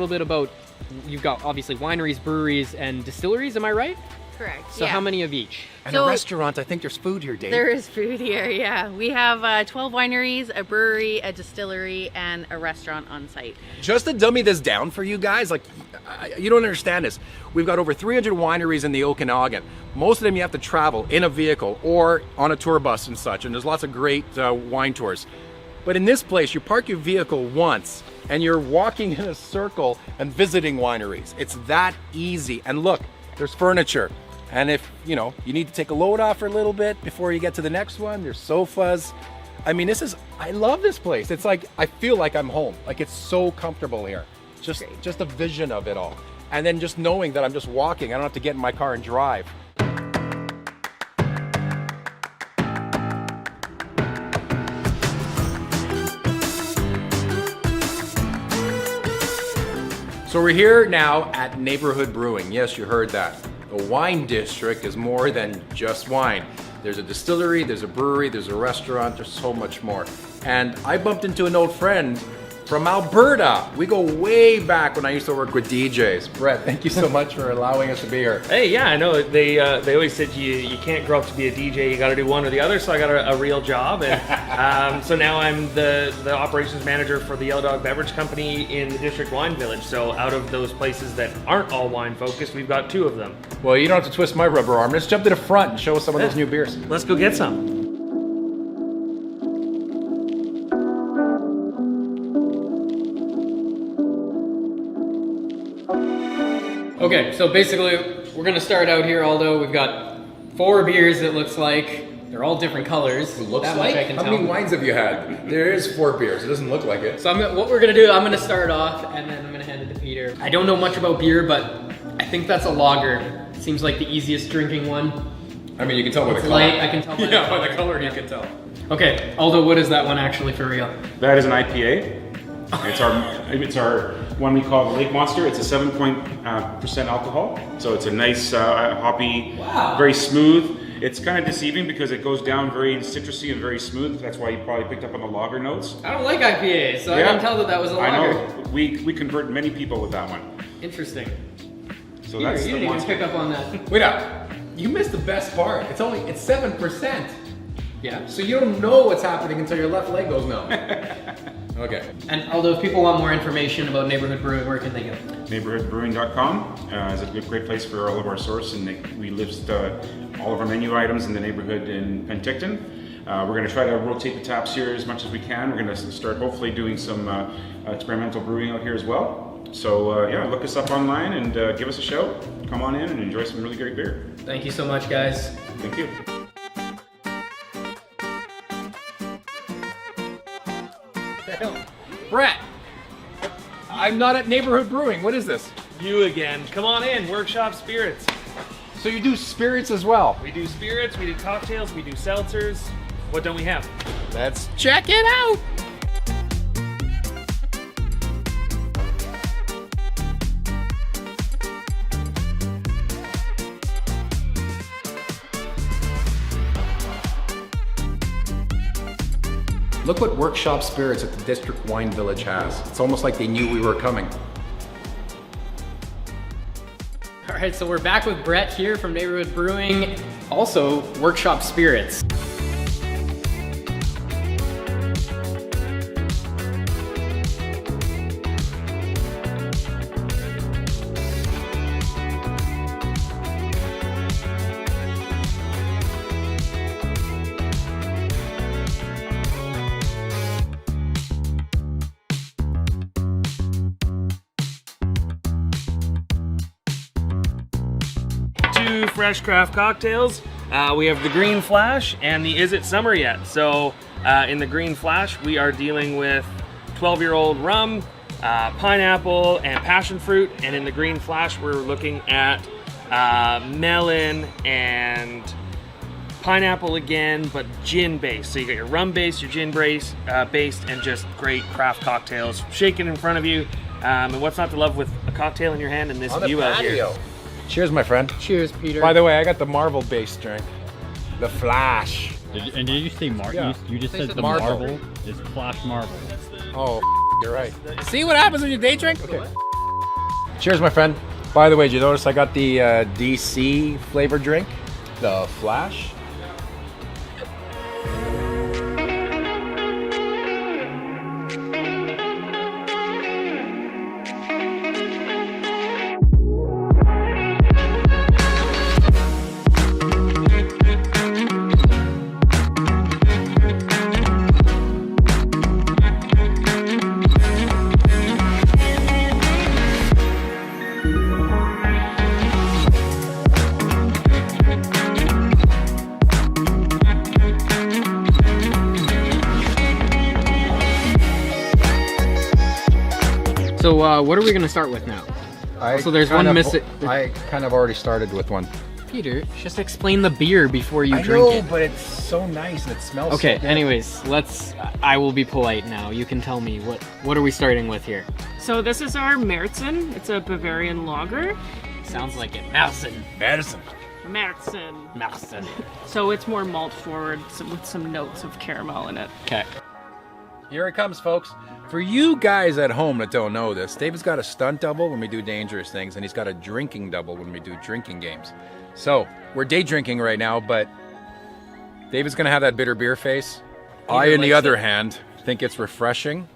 bit about, you've got obviously wineries, breweries, and distilleries, am I right? Correct. So how many of each? And a restaurant, I think there's food here, Dave. There is food here, yeah. We have 12 wineries, a brewery, a distillery, and a restaurant on site. Just to dummy this down for you guys, like, you don't understand this. We've got over 300 wineries in the Okanagan. Most of them you have to travel in a vehicle or on a tour bus and such, and there's lots of great wine tours. But in this place, you park your vehicle once, and you're walking in a circle and visiting wineries. It's that easy. And look, there's furniture. And if, you know, you need to take a load off for a little bit before you get to the next one, there's sofas. I mean, I love this place. It's like, I feel like I'm home. Like, it's so comfortable here. Just a vision of it all. And then just knowing that I'm just walking. I don't have to get in my car and drive. So we're here now at Neighborhood Brewing. Yes, you heard that. The wine district is more than just wine. There's a distillery, there's a brewery, there's a restaurant, there's so much more. And I bumped into an old friend from Alberta. We go way back when I used to work with DJs. Brett, thank you so much for allowing us to be here. Hey, yeah, I know. They always said you can't grow up to be a DJ. You got to do one or the other. So I got a real job, and so now I'm the operations manager for the Yellow Dog Beverage Company in the District Wine Village. So out of those places that aren't all wine focused, we've got 2 of them. Well, you don't have to twist my rubber arm. Let's jump to the front and show us some of those new beers. Let's go get some. Okay, so basically we're gonna start out here, Aldo. We've got 4 beers, it looks like. They're all different colors. It looks that like? much I can How tell. many wines have you had? There is 4 beers. It doesn't look like it. So what we're gonna do, I'm gonna start off and then I'm gonna hand it to Peter. I don't know much about beer, but I think that's a lager. Seems like the easiest drinking one. I mean, you can tell by the It's color. light, I can tell by the Yeah, color. by the color you can tell. Okay, Aldo, what is that one actually for real? That is an IPA. It's our one we call the Lake Monster. It's a 7% alcohol, so it's a nice hoppy, very smooth. It's kind of deceiving because it goes down very citrusy and very smooth. That's why you probably picked up on the lager notes. I don't like IPAs, so I didn't tell that was a lager. I know. We convert many people with that one. Interesting. So Peter, that's you the didn't even Monster. pick up on that. Wait up. You missed the best part. It's 7%. Yeah. So you don't know what's happening until your left leg goes numb. Okay. And although if people want more information about Neighborhood Brewing, where can they go? Neighborhoodbrewing.com is a great place for all of our source, and we list all of our menu items in the neighborhood in Penticton. We're going to try to rotate the taps here as much as we can. We're going to start hopefully doing some experimental brewing out here as well. So yeah, look us up online and give us a shout. Come on in and enjoy some really great beer. Thank you so much, guys. Thank you. Brett, I'm not at Neighborhood Brewing. What is this? You again. Come on in. Workshop Spirits. So you do spirits as well? We do spirits, we do cocktails, we do seltzers. What don't we have? Let's check it out. Look what Workshop Spirits at the District Wine Village has. It's almost like they knew we were coming. All right, so we're back with Brett here from Neighborhood Brewing, also Workshop Spirits. Two fresh craft cocktails. We have the Green Flash and the Is It Summer Yet? So in the Green Flash, we are dealing with 12-year-old rum, pineapple, and passion fruit. And in the Green Flash, we're looking at melon and pineapple again, but gin based. So you got your rum based, your gin based, and just great craft cocktails shaken in front of you. And what's not to love with a cocktail in your hand and this On the view out here? patio. Cheers, my friend. Cheers, Peter. By the way, I got the Marvel-based drink. The Flash. Did you say Marvel? Yeah. You just said the Marvel. Marvel is Flash Marvel. Oh, you're right. See what happens when you day drink? Okay. Cheers, my friend. By the way, did you notice I got the DC flavored drink? The Flash. So what are we gonna start with now? So there's one missing. I kind of already started with one. Peter, just explain the beer before you I drink know, it. but it's so nice and it smells Okay, so good. anyways, I will be polite now. You can tell me, what are we starting with here? So this is our Marten. It's a Bavarian lager. Sounds like it. Marten. Marten. So it's more malt forward with some notes of caramel in it. Okay. Here it comes, folks. For you guys at home that don't know this, David's got a stunt double when we do dangerous things, and he's got a drinking double when we do drinking games. So, we're day drinking right now, but David's gonna have that bitter beer face. I, on the other hand, think it's refreshing.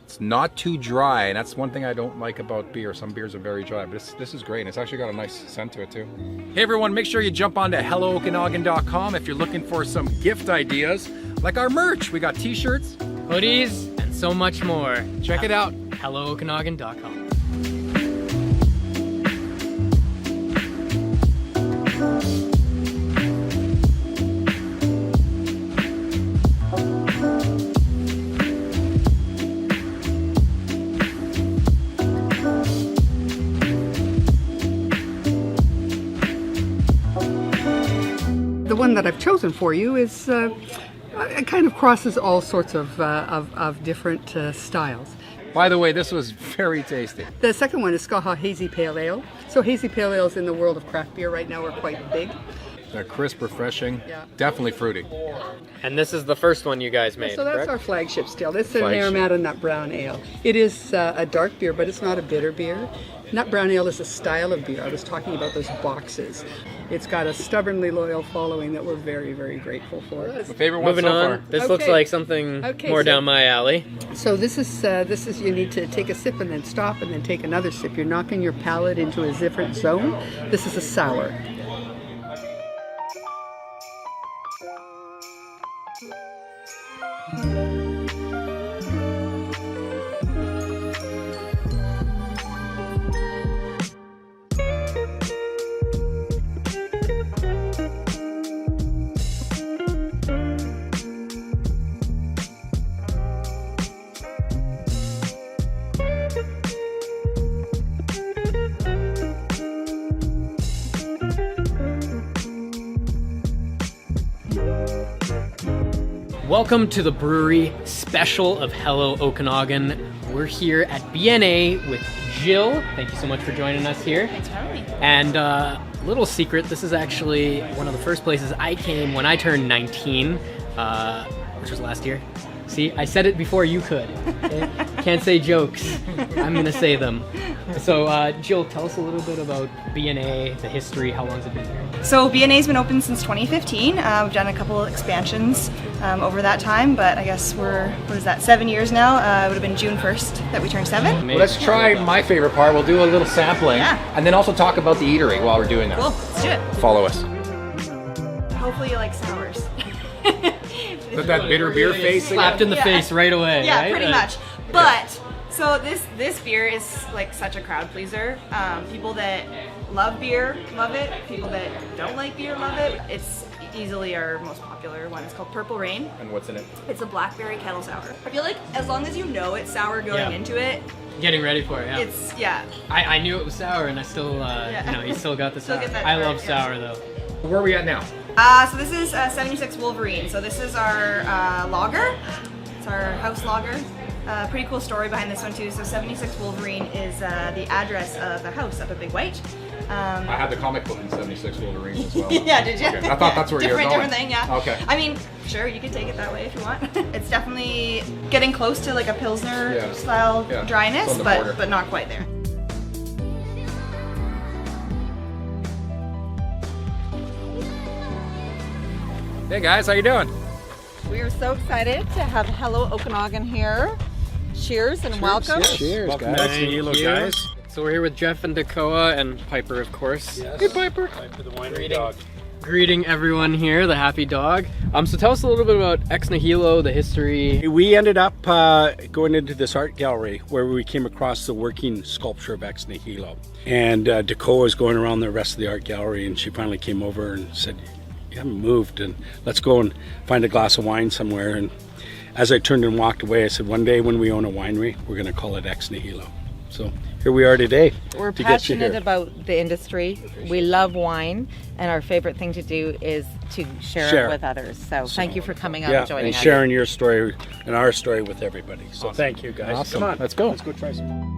It's not too dry, and that's one thing I don't like about beer. Some beers are very dry, but this is great, and it's actually got a nice scent to it too. Hey everyone, make sure you jump onto hellookanagan.com if you're looking for some gift ideas, like our merch. We got t-shirts, Hoodies, and so much more. Check it out, hellookanagan.com. The one that I've chosen for you is it kind of crosses all sorts of different styles. By the way, this was very tasty. The second one is Skaha Hazy Pale Ale. So hazy pale ales in the world of craft beer right now are quite big. They're crisp, refreshing, Yeah. definitely fruity. And this is the first one you guys made, So that's correct? our flagship still. This is an Flagship. Aramata Nut Brown Ale. It is a dark beer, but it's not a bitter beer. Nut Brown Ale is a style of beer. I was talking about those boxes. It's got a stubbornly loyal following that we're very, very grateful for. My favorite one Moving so on, far. this looks Okay. like something Okay, more so- down my alley. So this is you need to take a sip and then stop and then take another sip. You're knocking your palate into a different zone. This is a sour. Welcome to the brewery special of Hello Okanagan. We're here at BNA with Jill. Thank you so much for joining us here. Thanks for having me. And little secret, this is actually one of the first places I came when I turned 19, which was last year. See, I said it before you could. Okay? Can't say jokes. I'm gonna say them. So Jill, tell us a little bit about BNA, the history, how long has it been here? So BNA's been open since 2015. We've done a couple expansions over that time, but I guess we're, 7 years now? It would have been June 1st that we turned 7. Well, let's try my favorite part. We'll do a little sampling, Yeah. and then also talk about the eatery while we're doing that. Cool, let's do it. Follow us. Hopefully you like sours. That bitter beer face Slapped in the Yeah. face right away, Yeah, right? pretty much. But so this beer is like such a crowd pleaser. People that love beer love it. People that don't like beer love it. It's easily our most popular one. It's called Purple Rain. And what's in it? It's a blackberry kettle sour. I feel like as long as you know it's sour going Yeah. into it, Getting ready for it, yeah. it's yeah. I knew it was sour, and I still, you still got the Still sour. get that I tart, love yeah. sour though. Where are we at now? So this is 76 Wolverine. So this is our lager. It's our house lager. Pretty cool story behind this one too. So 76 Wolverine is the address of a house up at Big White. I had the comic book in 76 Wolverines as well. Yeah, did you? Okay. I thought that's where you were going. Different thing, yeah. Okay. I mean, sure, you could take it that way if you want. It's definitely getting close to like a Pilsner Yeah. style Yeah. It's dryness, on the border. but not quite there. Hey guys, how you doing? We are so excited to have Hello Okanagan here. Cheers and welcome. Cheers, Welcome guys. to Nihilo, Thank you. guys. So we're here with Jeff and Dakoa and Piper, of course. Yes. Hey, Piper. Piper the winery dog. Greeting everyone here, the happy dog. So tell us a little bit about Ex Nihilo, the history. We ended up going into this art gallery where we came across the working sculpture of Ex Nihilo. And Dakoa was going around the rest of the art gallery, and she finally came over and said, "You haven't moved, and let's go and find a glass of wine somewhere." And as I turned and walked away, I said, one day when we own a winery, we're going to call it Ex Nihilo. So here we are today. We're to get you passionate here. about the industry. We love wine, and our favorite thing to do is to share it with others. So thank you for coming out and joining and us. sharing your story and our story with everybody. So thank you, guys. Awesome. Come on, Let's go. Let's go try some.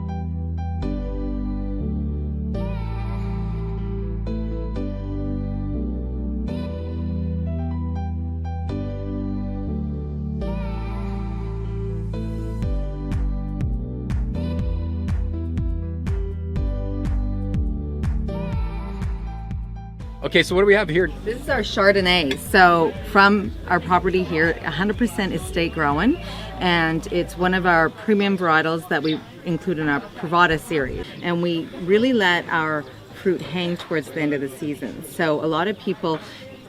Okay, so what do we have here? This is our Chardonnay. So from our property here, 100% is state grown, and it's one of our premium varietals that we include in our Pravada series. And we really let our fruit hang towards the end of the season. So a lot of people,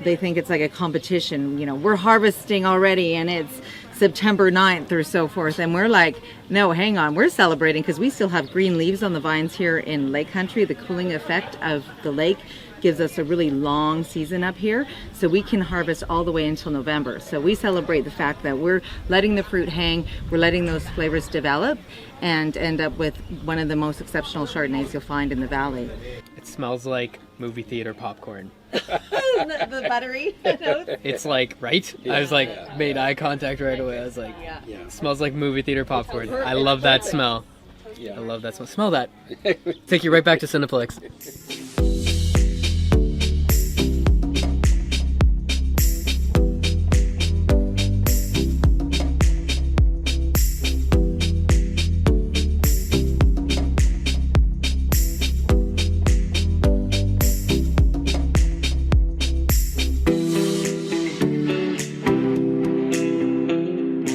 they think it's like a competition. You know, we're harvesting already and it's September 9th or so forth. And we're like, no, hang on, we're celebrating because we still have green leaves on the vines here in Lake Country. The cooling effect of the lake gives us a really long season up here, so we can harvest all the way until November. So we celebrate the fact that we're letting the fruit hang, we're letting those flavors develop, and end up with one of the most exceptional Chardonnays you'll find in the valley. It smells like movie theater popcorn. the buttery notes. It's like, right? I was like, made eye contact right away. I was like, it smells like movie theater popcorn. I love that smell. I love that smell. Smell that. Take you right back to Cineplex.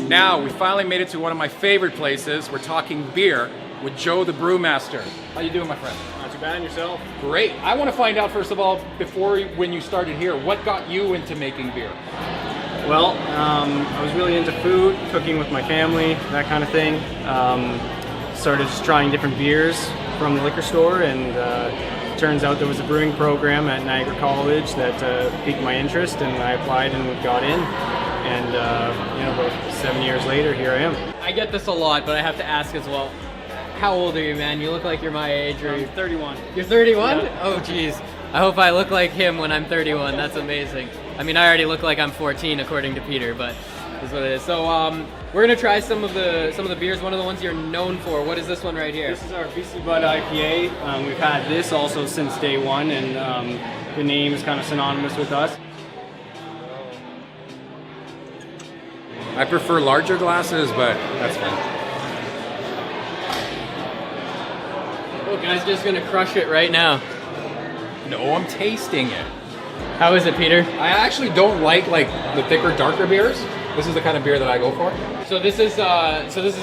Now, we finally made it to one of my favorite places. We're talking beer with Joe the Brewmaster. How you doing, my friend? Not too bad, and yourself? Great. I want to find out, first of all, when you started here, what got you into making beer? Well, I was really into food, cooking with my family, that kind of thing. Started just trying different beers from the liquor store, and turns out there was a brewing program at Niagara College that piqued my interest, and I applied and got in. And about 7 years later, here I am. I get this a lot, but I have to ask as well. How old are you, man? You look like you're my age. Or I'm 31. You're 31? Yeah. Oh, geez. I hope I look like him when I'm 31. That's amazing. I mean, I already look like I'm 14, according to Peter, but that's what it is. So we're gonna try some of the beers. One of the ones you're known for. What is this one right here? This is our BC Bud IPA. We've had this also since day one, and the name is kind of synonymous with us. I prefer larger glasses, but that's fine. Oh, guy's just gonna crush it right now. No, I'm tasting it. How is it, Peter? I actually don't like the thicker, darker beers. This is the kind of beer that I go for. So this is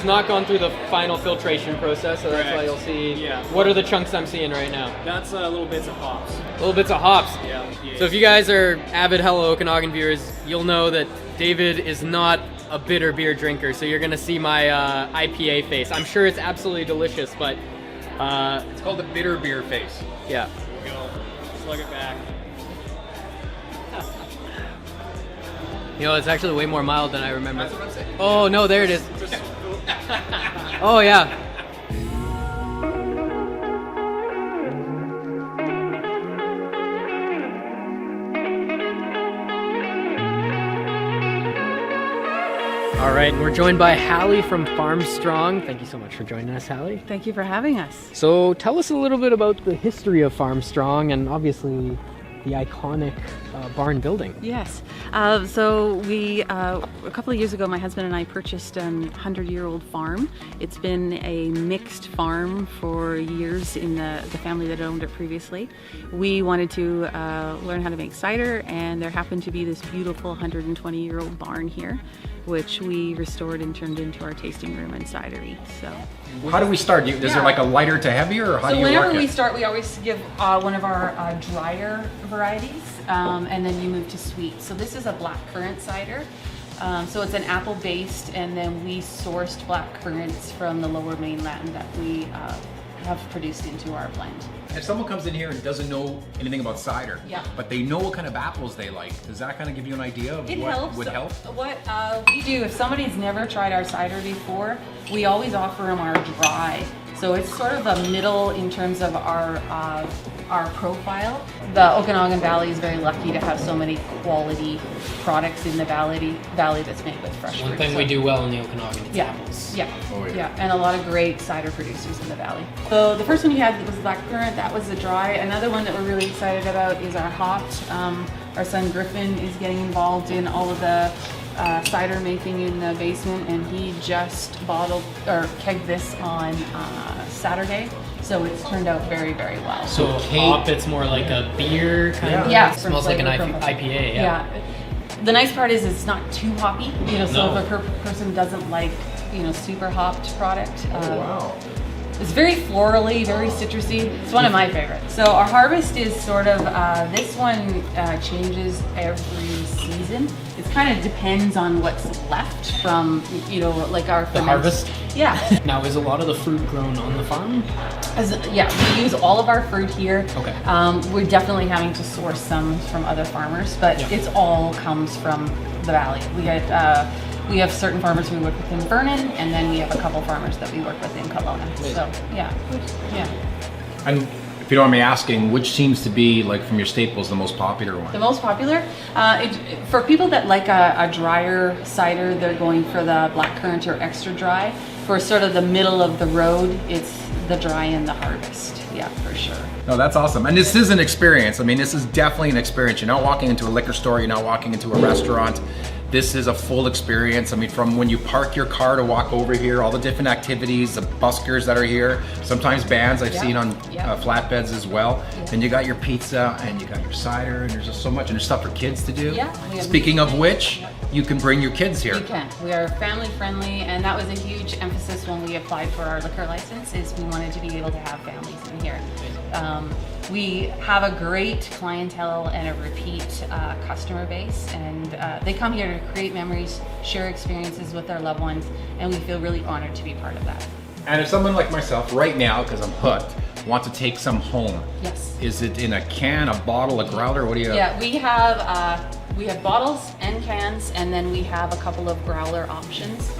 not gone through the final filtration process, so that's why you'll see. Yeah. What are the chunks I'm seeing right now? That's little bits of hops. Little bits of hops. Yeah. So if you guys are avid Hello Okanagan viewers, you'll know that David is not a bitter beer drinker, so you're gonna see my IPA face. I'm sure it's absolutely delicious, but it's called the bitter beer face. Yeah. There we go. Slug it back. You know, it's actually way more mild than I remember. That's what I'm saying. Oh no, there it is. Oh yeah. All right, we're joined by Hallie from Farmstrong. Thank you so much for joining us, Hallie. Thank you for having us. So tell us a little bit about the history of Farmstrong and obviously the iconic barn building. Yes. So we, a couple of years ago, my husband and I purchased a 100-year-old farm. It's been a mixed farm for years in the family that owned it previously. We wanted to learn how to make cider, and there happened to be this beautiful 120-year-old barn here, which we restored and turned into our tasting room and cidery. So, how do we start? Is there like a lighter to heavier, or how do you work it? So whenever we start, we always give one of our drier varieties, and then you move to sweet. So this is a black currant cider. So it's an apple based, and then we sourced black currants from the lower mainland that we have produced into our blend. If someone comes in here and doesn't know anything about cider, but they know what kind of apples they like, does that kind of give you an idea of what would help? What we do, if somebody's never tried our cider before, we always offer them our dry. So it's sort of a middle in terms of our profile. The Okanagan Valley is very lucky to have so many quality products in the valley that's made with fresh fruit. One thing we do well in the Okanagan is apples. Yeah, and a lot of great cider producers in the valley. So the first one you had was black currant, that was the dry. Another one that we're really excited about is our hopped. Our son Griffin is getting involved in all of the cider making in the basement, and he just kegged this on Saturday. So it's turned out very, very well. So hop, it's more like a beer kind of? Yeah. It smells like an IPA, yeah. The nice part is it's not too hoppy, so if a person doesn't like, super hopped product. Wow. It's very florally, very citrusy. It's one of my favorites. So our harvest is sort of, this one changes every season. It kind of depends on what's left from, like our the harvest? Yeah. Now, is a lot of the fruit grown on the farm? We use all of our fruit here. Okay. We're definitely having to source some from other farmers, but it's all comes from the valley. We have certain farmers we work with in Vernon, and then we have a couple farmers that we work with in Kelowna. So, yeah. And if you don't mind me asking, which seems to be, like, from your staples, the most popular one? The most popular? For people that like a drier cider, they're going for the black currant or extra dry. For sort of the middle of the road, it's the dry and the harvest. Yeah, for sure. No, that's awesome. And this is an experience. I mean, this is definitely an experience. You're not walking into a liquor store, you're not walking into a restaurant. This is a full experience. I mean, from when you park your car to walk over here, all the different activities, the buskers that are here, sometimes bands I've seen on flatbeds as well. And you got your pizza and you got your cider, and there's just so much, and there's stuff for kids to do. Speaking of which, you can bring your kids here. You can. We are family friendly, and that was a huge emphasis when we applied for our liquor license, is we wanted to be able to have families in here. We have a great clientele and a repeat customer base, and they come here to create memories, share experiences with their loved ones, and we feel really honored to be part of that. And if someone like myself right now, because I'm hooked, want to take some home, is it in a can, a bottle, a growler? What do you have? Yeah, we have bottles and cans, and then we have a couple of growler options.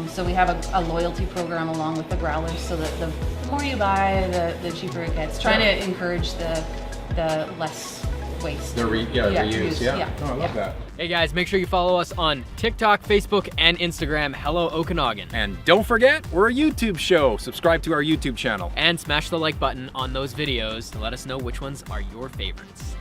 So we have a loyalty program along with the growlers, so that the more you buy, the cheaper it gets. Trying to encourage the less waste. Reuse. Yeah. Oh, I love that. Hey guys, make sure you follow us on TikTok, Facebook, and Instagram. Hello Okanagan. And don't forget, we're a YouTube show. Subscribe to our YouTube channel. And smash the like button on those videos to let us know which ones are your favorites.